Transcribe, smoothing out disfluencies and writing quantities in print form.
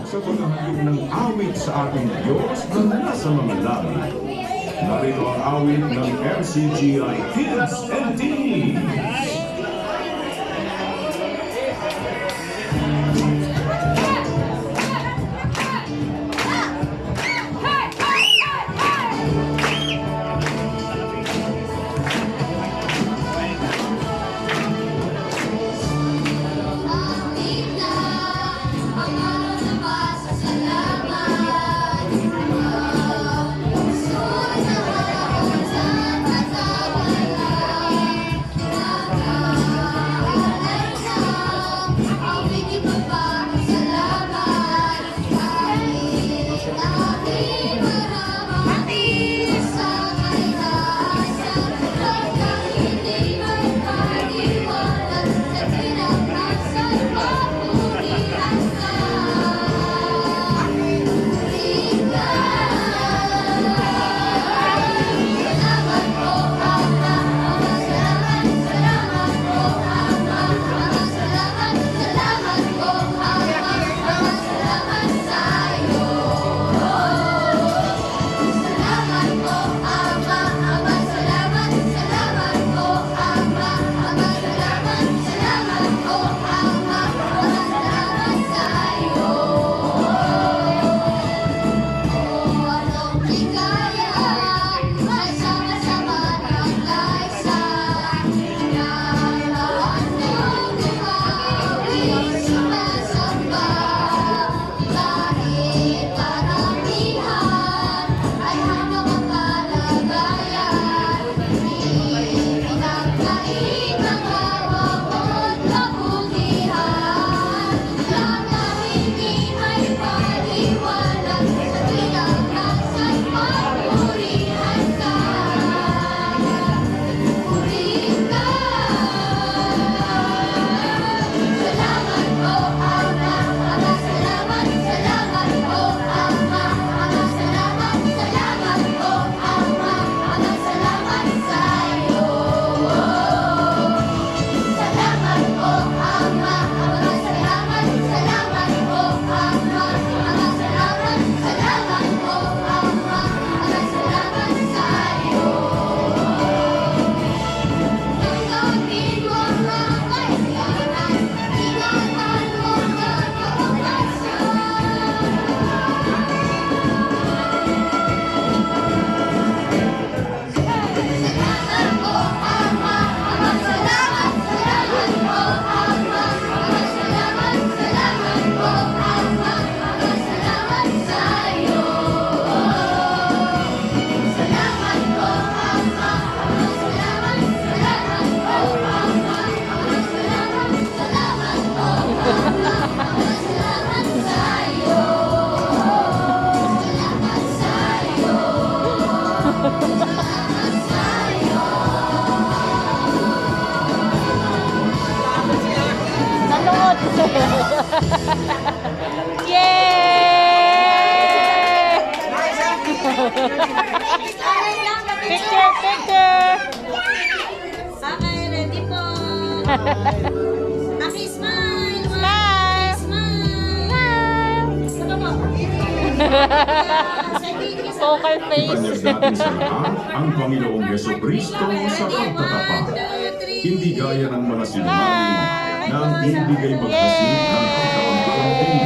sa paghahatid ng awit sa ating Diyos na nasa mga langit. Narito ang awit ng MCGI Kids and Teens. Yay! Picture, picture! Okay, ready po. Aki, smile! Smile! Smile! Saka po. Poker face. Ipanyag natin sa lahat ang Panginoong Jesucristo sa pagtatapat. Hindi gaya ng mga sinungaling na ang ibigay maghasin ng pagkakampiang